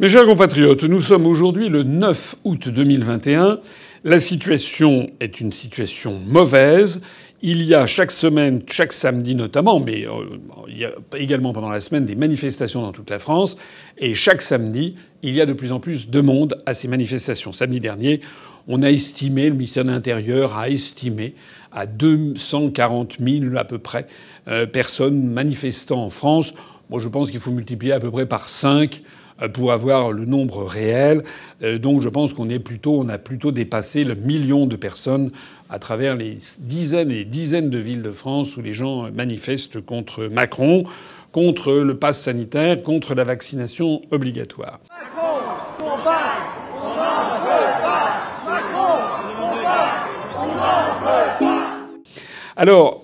Mes chers compatriotes, nous sommes aujourd'hui le 9 août 2021. La situation est une situation mauvaise. Il y a chaque semaine, chaque samedi notamment, mais il y a également pendant la semaine des manifestations dans toute la France. Et chaque samedi, il y a de plus en plus de monde à ces manifestations. Samedi dernier, on a estimé, le ministère de l'Intérieur a estimé à 240 000 à peu près personnes manifestant en France. Moi, je pense qu'il faut multiplier à peu près par 5 pour avoir le nombre réel. Donc je pense on a plutôt dépassé le million de personnes à travers les dizaines et dizaines de villes de France où les gens manifestent contre Macron, contre le pass sanitaire, contre la vaccination obligatoire. Macron, qu'on passe, on n'en veut pas. Macron, qu'on passe, on n'en veut pas. Alors,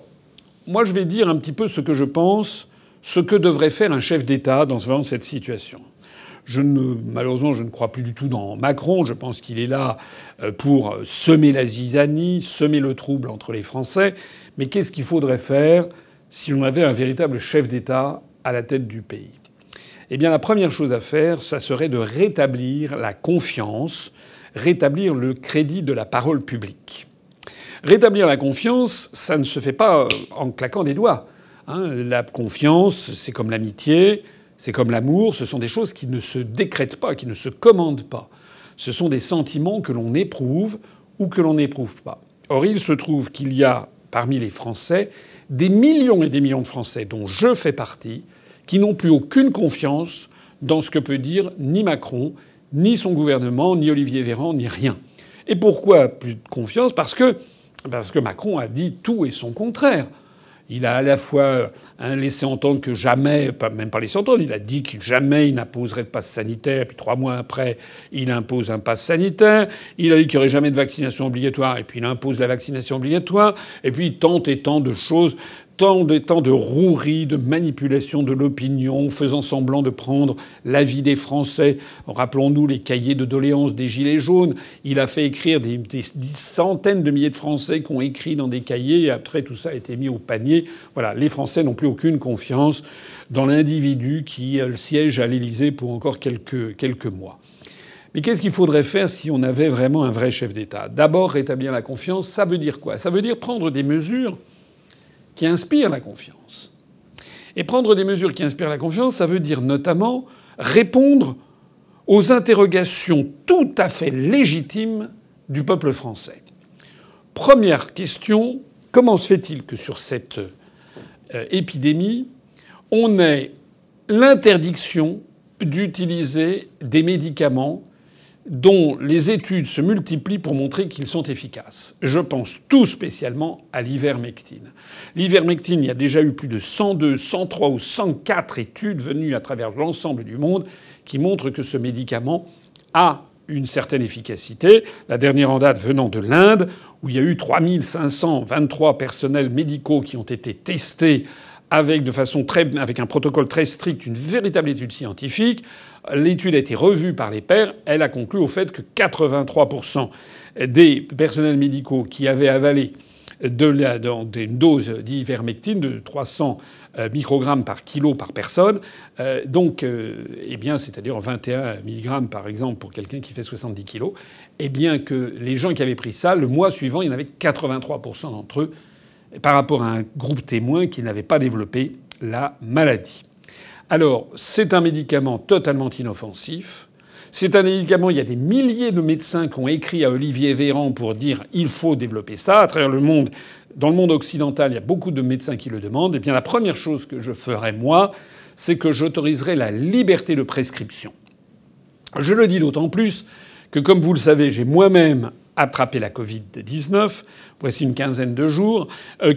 moi je vais dire un petit peu ce que je pense, ce que devrait faire un chef d'État dans cette situation. Malheureusement, je ne crois plus du tout dans Macron. Je pense qu'il est là pour semer la zizanie, semer le trouble entre les Français. Mais qu'est-ce qu'il faudrait faire si l'on avait un véritable chef d'État à la tête du pays ? Eh bien, la première chose à faire, ça serait de rétablir la confiance, rétablir le crédit de la parole publique. Rétablir la confiance, ça ne se fait pas en claquant des doigts. La confiance, c'est comme l'amitié. C'est comme l'amour, ce sont des choses qui ne se décrètent pas, qui ne se commandent pas. Ce sont des sentiments que l'on éprouve ou que l'on n'éprouve pas. Or, il se trouve qu'il y a parmi les Français des millions et des millions de Français, dont je fais partie, qui n'ont plus aucune confiance dans ce que peut dire ni Macron, ni son gouvernement, ni Olivier Véran, ni rien. Et pourquoi plus de confiance ? Parce que Macron a dit tout et son contraire. Il a à la fois laissé entendre que jamais, même pas laissé entendre, il a dit qu'il jamais il n'imposerait de passe sanitaire, puis 3 mois après, il impose un passe sanitaire. Il a dit qu'il n'y aurait jamais de vaccination obligatoire, et puis il impose la vaccination obligatoire. Et puis tant et tant de choses, tant de roueries, de manipulation de l'opinion, faisant semblant de prendre l'avis des Français. Rappelons-nous les cahiers de doléances des Gilets jaunes. Il a fait écrire des centaines de milliers de Français qui ont écrit dans des cahiers, et après tout ça a été mis au panier. Voilà, les Français n'ont plus aucune confiance dans l'individu qui siège à l'Élysée pour encore quelques mois. Mais qu'est-ce qu'il faudrait faire si on avait vraiment un vrai chef d'État ? D'abord, rétablir la confiance, ça veut dire quoi ? Ça veut dire prendre des mesures qui inspirent la confiance. Et prendre des mesures qui inspirent la confiance, ça veut dire notamment répondre aux interrogations tout à fait légitimes du peuple français. Première question, comment se fait-il que sur cette épidémie, on ait l'interdiction d'utiliser des médicaments dont les études se multiplient pour montrer qu'ils sont efficaces. Je pense tout spécialement à l'ivermectine. L'ivermectine, il y a déjà eu plus de 102, 103 ou 104 études venues à travers l'ensemble du monde qui montrent que ce médicament a une certaine efficacité. La dernière en date venant de l'Inde, où il y a eu 3523 personnels médicaux qui ont été testés avec un protocole très strict, une véritable étude scientifique. L'étude a été revue par les pairs. Elle a conclu au fait que 83% des personnels médicaux qui avaient avalé une dose d'ivermectine de 300 microgrammes par kilo par personne, c'est-à-dire 21 milligrammes par exemple pour quelqu'un qui fait 70 kilos, eh bien que les gens qui avaient pris ça, le mois suivant, il y en avait 83% d'entre eux par rapport à un groupe témoin qui n'avait pas développé la maladie. Alors, c'est un médicament totalement inoffensif. C'est un médicament, il y a des milliers de médecins qui ont écrit à Olivier Véran pour dire il faut développer ça. À travers le monde, dans le monde occidental, il y a beaucoup de médecins qui le demandent. Eh bien, la première chose que je ferai, moi, c'est que j'autoriserai la liberté de prescription. Je le dis d'autant plus que, comme vous le savez, j'ai moi-même attrapé la Covid-19, voici une quinzaine de jours,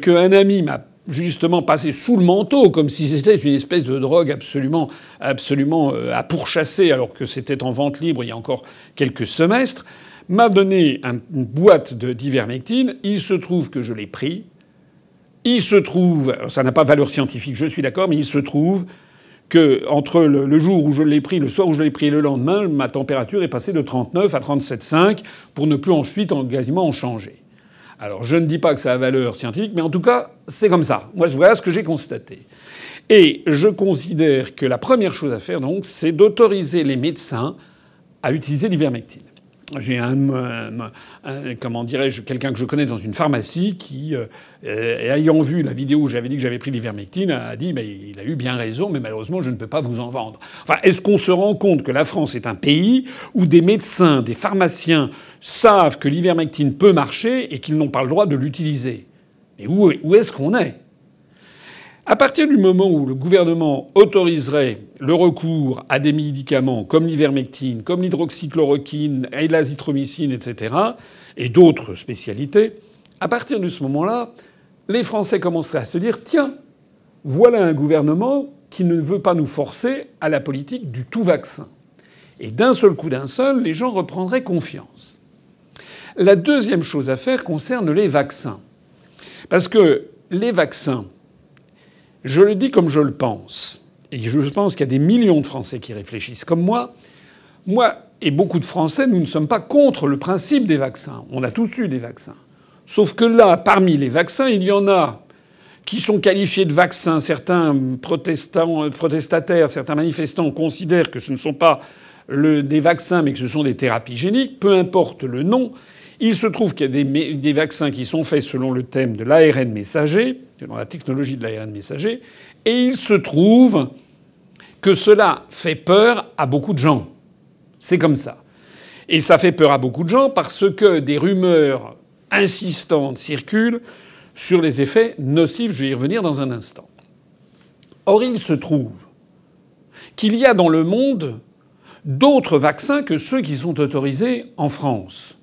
qu'un ami m'a justement passé sous le manteau, comme si c'était une espèce de drogue absolument à pourchasser, alors que c'était en vente libre il y a encore quelques semestres, m'a donné une boîte d'ivermectine. Il se trouve que je l'ai pris. Il se trouve, ça n'a pas de valeur scientifique, je suis d'accord, mais il se trouve que entre le jour où je l'ai pris, le soir où je l'ai pris et le lendemain, ma température est passée de 39 à 37,5 pour ne plus ensuite quasiment en changer. Alors je ne dis pas que ça a valeur scientifique, mais en tout cas, c'est comme ça. Moi, voilà ce que j'ai constaté. Et je considère que la première chose à faire, donc, c'est d'autoriser les médecins à utiliser l'ivermectine. J'ai comment dirais-je, quelqu'un que je connais dans une pharmacie qui, ayant vu la vidéo où j'avais dit que j'avais pris l'ivermectine, a dit mais il a eu bien raison, mais malheureusement je ne peux pas vous en vendre. Enfin, est-ce qu'on se rend compte que la France est un pays où des médecins, des pharmaciens savent que l'ivermectine peut marcher et qu'ils n'ont pas le droit de l'utiliser? Mais où est-ce qu'on est? À partir du moment où le gouvernement autoriserait le recours à des médicaments comme l'ivermectine, comme l'hydroxychloroquine et l'azithromycine, etc., et d'autres spécialités, à partir de ce moment-là, les Français commenceraient à se dire « Tiens, voilà un gouvernement qui ne veut pas nous forcer à la politique du tout vaccin. » Et d'un seul coup, les gens reprendraient confiance. La deuxième chose à faire concerne les vaccins. Parce que les vaccins, je le dis comme je le pense, et je pense qu'il y a des millions de Français qui réfléchissent comme moi. Moi et beaucoup de Français, nous ne sommes pas contre le principe des vaccins. On a tous eu des vaccins. Sauf que là, parmi les vaccins, il y en a qui sont qualifiés de vaccins. Certains protestataires, certains manifestants considèrent que ce ne sont pas des vaccins, mais que ce sont des thérapies géniques. Peu importe le nom. Il se trouve qu'il y a des vaccins qui sont faits selon le thème de l'ARN messager, selon la technologie de l'ARN messager, et il se trouve que cela fait peur à beaucoup de gens. C'est comme ça. Et ça fait peur à beaucoup de gens parce que des rumeurs insistantes circulent sur les effets nocifs. Je vais y revenir dans un instant. Or, il se trouve qu'il y a dans le monde d'autres vaccins que ceux qui sont autorisés en France.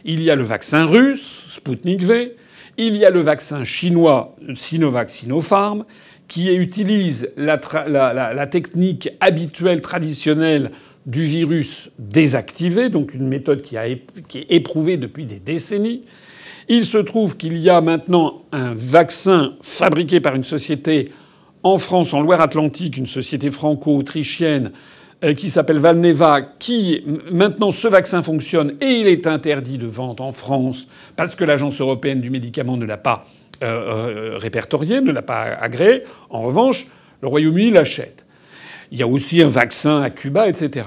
Il y a le vaccin russe, Sputnik V. Il y a le vaccin chinois, Sinovac Sinopharm, qui utilise la technique habituelle, traditionnelle du virus désactivé, donc une méthode qui est éprouvée depuis des décennies. Il se trouve qu'il y a maintenant un vaccin fabriqué par une société en France, en Loire-Atlantique, une société franco-autrichienne, qui s'appelle Valneva, qui maintenant ce vaccin fonctionne et il est interdit de vente en France parce que l'Agence européenne du médicament ne l'a pas répertorié, ne l'a pas agréé. En revanche, le Royaume-Uni l'achète. Il y a aussi un vaccin à Cuba, etc.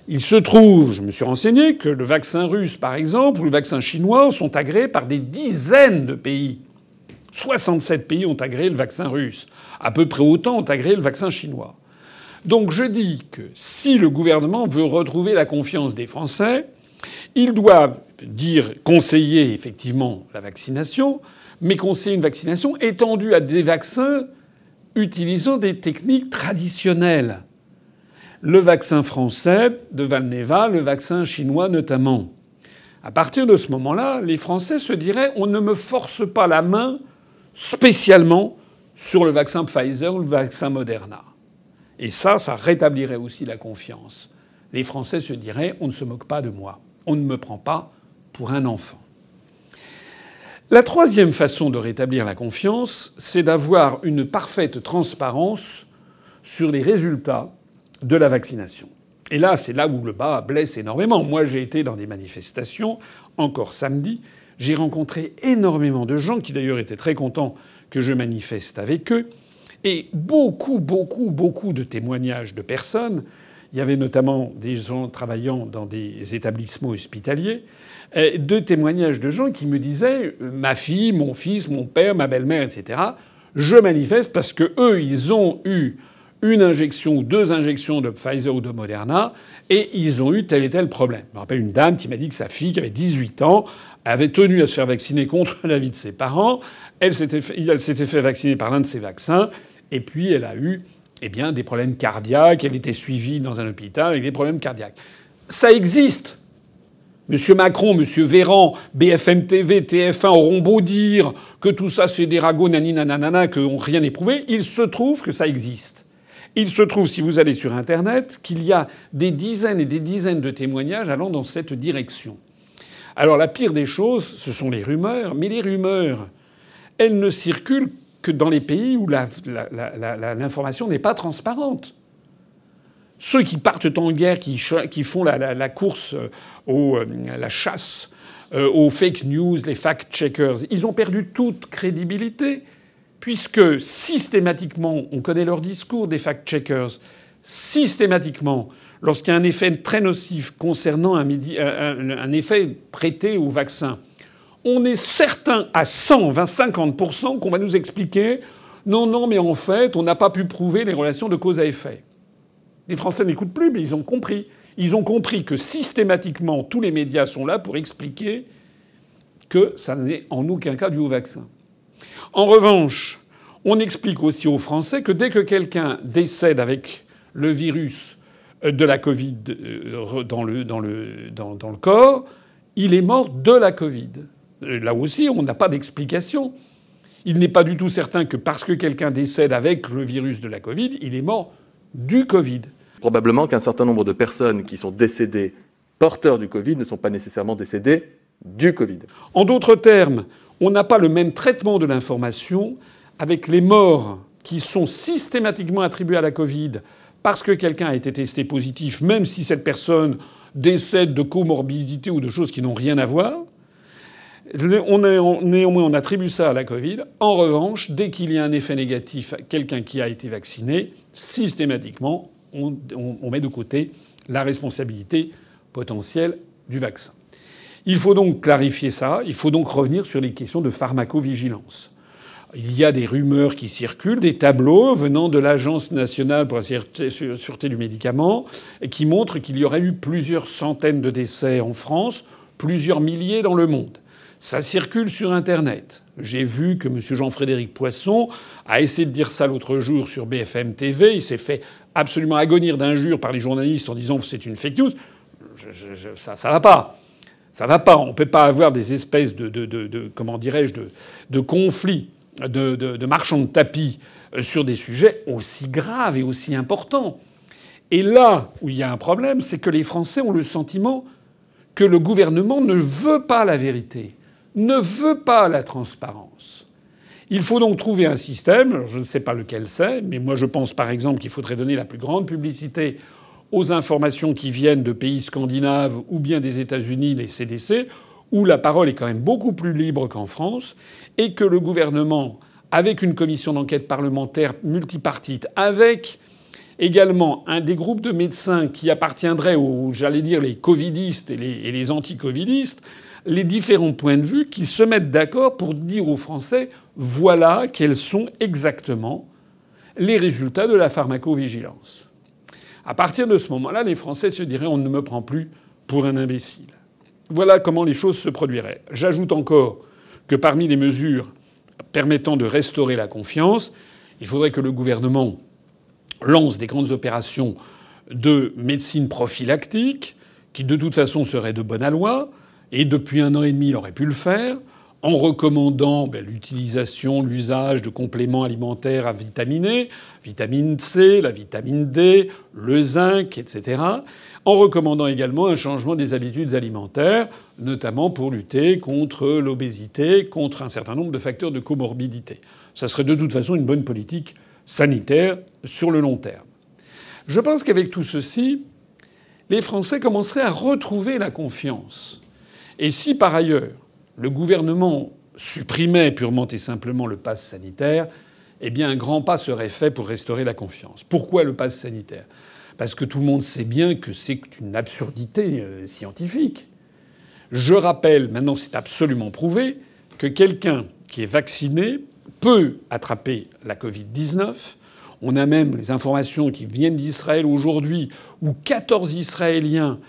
Il se trouve, je me suis renseigné, que le vaccin russe, par exemple, ou le vaccin chinois sont agréés par des dizaines de pays. 67 pays ont agréé le vaccin russe. À peu près autant ont agréé le vaccin chinois. Donc je dis que si le gouvernement veut retrouver la confiance des Français, il doit conseiller effectivement la vaccination, mais conseiller une vaccination étendue à des vaccins utilisant des techniques traditionnelles. Le vaccin français de Valneva, le vaccin chinois notamment. À partir de ce moment-là, les Français se diraient on ne me force pas la main spécialement sur le vaccin Pfizer ou le vaccin Moderna. Et ça rétablirait aussi la confiance. Les Français se diraient on ne se moque pas de moi. On ne me prend pas pour un enfant. La troisième façon de rétablir la confiance, c'est d'avoir une parfaite transparence sur les résultats de la vaccination. Et là, c'est là où le bas blesse énormément. Moi, j'ai été dans des manifestations, encore samedi. J'ai rencontré énormément de gens qui d'ailleurs étaient très contents que je manifeste avec eux. Et beaucoup de témoignages de personnes. Il y avait notamment des gens travaillant dans des établissements hospitaliers, de témoignages de gens qui me disaient ma fille, mon fils, mon père, ma belle-mère, etc. Je manifeste parce que eux, ils ont eu une injection ou 2 injections de Pfizer ou de Moderna et ils ont eu tel et tel problème. Je me rappelle une dame qui m'a dit que sa fille, qui avait 18 ans, avait tenu à se faire vacciner contre l'avis de ses parents. Elle s'était fait vacciner par l'un de ces vaccins. Et puis, elle a eu des problèmes cardiaques. Elle était suivie dans un hôpital avec des problèmes cardiaques. Ça existe. Monsieur Macron, monsieur Véran, BFM TV, TF1 auront beau dire que tout ça c'est des ragots naninanana, que rien n'est prouvé. Il se trouve que ça existe. Il se trouve, si vous allez sur Internet, qu'il y a des dizaines et des dizaines de témoignages allant dans cette direction. Alors la pire des choses, ce sont les rumeurs. Mais les rumeurs, elles ne circulent que dans les pays où l'information n'est pas transparente. Ceux qui partent en guerre, qui font la course la chasse aux fake news, les fact-checkers, ils ont perdu toute crédibilité. puisque systématiquement, on connaît leur discours des fact-checkers, systématiquement, lorsqu'il y a un effet très nocif concernant un effet prêté au vaccin, on est certain à 120-50% qu'on va nous expliquer « Non, mais en fait, on n'a pas pu prouver les relations de cause à effet ». Les Français n'écoutent plus, mais ils ont compris. Ils ont compris que systématiquement, tous les médias sont là pour expliquer que ça n'est en aucun cas dû au vaccin. En revanche, on explique aussi aux Français que dès que quelqu'un décède avec le virus de la Covid dans le corps, il est mort de la Covid. Là aussi, on n'a pas d'explication. Il n'est pas du tout certain que parce que quelqu'un décède avec le virus de la Covid, il est mort du Covid. Probablement qu'un certain nombre de personnes qui sont décédées porteurs du Covid ne sont pas nécessairement décédées du Covid. En d'autres termes, on n'a pas le même traitement de l'information avec les morts qui sont systématiquement attribuées à la Covid parce que quelqu'un a été testé positif, même si cette personne décède de comorbidité ou de choses qui n'ont rien à voir. Néanmoins, on attribue ça à la Covid. En revanche, dès qu'il y a un effet négatif à quelqu'un qui a été vacciné, systématiquement, on met de côté la responsabilité potentielle du vaccin. Il faut donc clarifier ça. Il faut donc revenir sur les questions de pharmacovigilance. Il y a des rumeurs qui circulent, des tableaux venant de l'Agence nationale pour la sûreté du médicament, qui montrent qu'il y aurait eu plusieurs centaines de décès en France, plusieurs milliers dans le monde. Ça circule sur Internet. J'ai vu que M. Jean-Frédéric Poisson a essayé de dire ça l'autre jour sur BFM TV. Il s'est fait absolument agonir d'injures par les journalistes en disant que c'est une fake news. Ça va pas. Ça va pas. On peut pas avoir des espèces comment dirais-je, de conflits, de marchands de tapis sur des sujets aussi graves et aussi importants. Et là où il y a un problème, c'est que les Français ont le sentiment que le gouvernement ne veut pas la vérité, ne veut pas la transparence. Il faut donc trouver un système, je ne sais pas lequel c'est, mais moi je pense par exemple qu'il faudrait donner la plus grande publicité aux informations qui viennent de pays scandinaves ou bien des États-Unis, les CDC, où la parole est quand même beaucoup plus libre qu'en France, et que le gouvernement, avec une commission d'enquête parlementaire multipartite, avec également un des groupes de médecins qui appartiendraient aux, j'allais dire, les covidistes et les anti-covidistes, les différents points de vue, qu'ils se mettent d'accord pour dire aux Français voilà quels sont exactement les résultats de la pharmacovigilance. À partir de ce moment-là, les Français se diraient on ne me prend plus pour un imbécile. Voilà comment les choses se produiraient. J'ajoute encore que parmi les mesures permettant de restaurer la confiance, il faudrait que le gouvernement lance des grandes opérations de médecine prophylactique, qui de toute façon seraient de bonne aloi, et depuis 1 an et demi, il aurait pu le faire, en recommandant l'utilisation, l'usage de compléments alimentaires à vitaminer, vitamine C, la vitamine D, le zinc, etc., en recommandant également un changement des habitudes alimentaires, notamment pour lutter contre l'obésité, contre un certain nombre de facteurs de comorbidité. Ça serait de toute façon une bonne politique sanitaire sur le long terme. Je pense qu'avec tout ceci, les Français commenceraient à retrouver la confiance. Et si par ailleurs le gouvernement supprimait purement et simplement le pass sanitaire, eh bien un grand pas serait fait pour restaurer la confiance. Pourquoi le pass sanitaire ? Parce que tout le monde sait bien que c'est une absurdité scientifique. Je rappelle, maintenant c'est absolument prouvé, que quelqu'un qui est vacciné peut attraper la Covid-19. On a même les informations qui viennent d'Israël aujourd'hui, où 14 Israéliens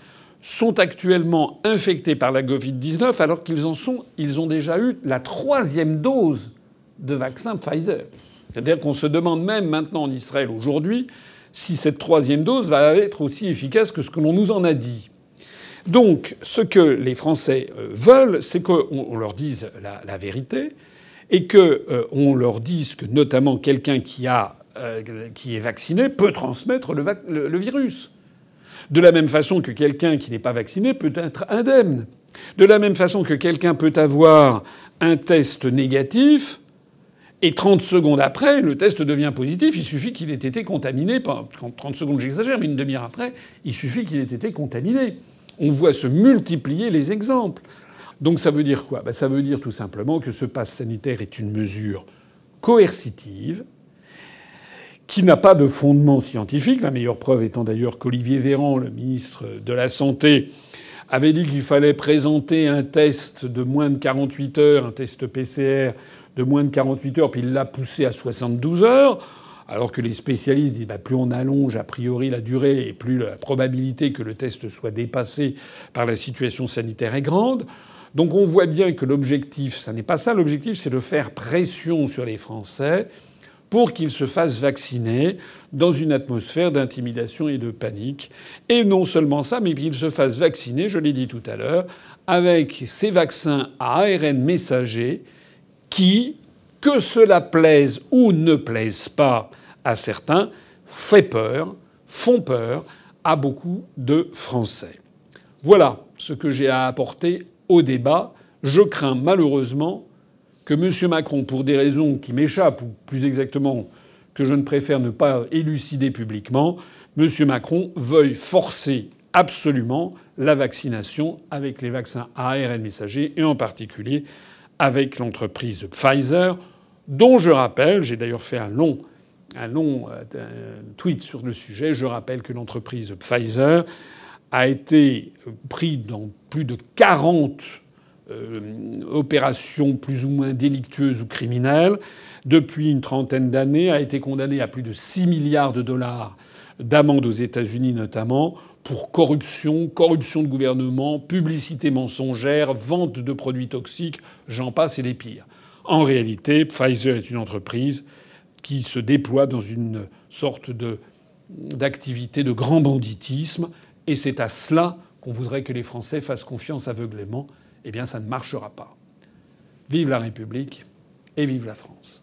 sont actuellement infectés par la Covid-19 alors qu'ils ont déjà eu la 3e dose de vaccin Pfizer. C'est-à-dire qu'on se demande même maintenant en Israël aujourd'hui si cette 3e dose va être aussi efficace que ce que l'on nous en a dit. Donc, ce que les Français veulent, c'est qu'on leur dise la vérité et qu'on leur dise que notamment quelqu'un qui est vacciné peut transmettre le virus. De la même façon que quelqu'un qui n'est pas vacciné peut être indemne. De la même façon que quelqu'un peut avoir un test négatif et 30 secondes après, le test devient positif. Il suffit qu'il ait été contaminé. 30 secondes, j'exagère, mais une demi-heure après, il suffit qu'il ait été contaminé. On voit se multiplier les exemples. Donc ça veut dire quoi ? Ça veut dire tout simplement que ce pass sanitaire est une mesure coercitive qui n'a pas de fondement scientifique. La meilleure preuve étant d'ailleurs qu'Olivier Véran, le ministre de la Santé, avait dit qu'il fallait présenter un test de moins de 48 heures, un test PCR de moins de 48 heures, puis il l'a poussé à 72 heures, alors que les spécialistes disent plus on allonge a priori la durée et plus la probabilité que le test soit dépassé par la situation sanitaire est grande. Donc on voit bien que l'objectif, ça n'est pas ça. L'objectif, c'est de faire pression sur les Français pour qu'ils se fassent vacciner dans une atmosphère d'intimidation et de panique. Et non seulement ça, mais qu'ils se fassent vacciner, je l'ai dit tout à l'heure, avec ces vaccins à ARN messager qui, que cela plaise ou ne plaise pas à certains, font peur à beaucoup de Français. Voilà ce que j'ai à apporter au débat. Je crains malheureusement que M. Macron, pour des raisons qui m'échappent, ou plus exactement que je ne préfère ne pas élucider publiquement, M. Macron veuille forcer absolument la vaccination avec les vaccins à ARN messager et en particulier avec l'entreprise Pfizer, dont je rappelle, j'ai d'ailleurs fait un long tweet sur le sujet, je rappelle que l'entreprise Pfizer a été prise dans plus de 40 opérations plus ou moins délictueuses ou criminelles depuis une trentaine d'années, a été condamnée à plus de 6 milliards de dollars d'amende aux États-Unis notamment pour corruption de gouvernement, publicité mensongère, vente de produits toxiques, j'en passe et les pires. En réalité, Pfizer est une entreprise qui se déploie dans une sorte d'activité de grand banditisme, et c'est à cela qu'on voudrait que les Français fassent confiance aveuglément. Eh bien, ça ne marchera pas. Vive la République et vive la France.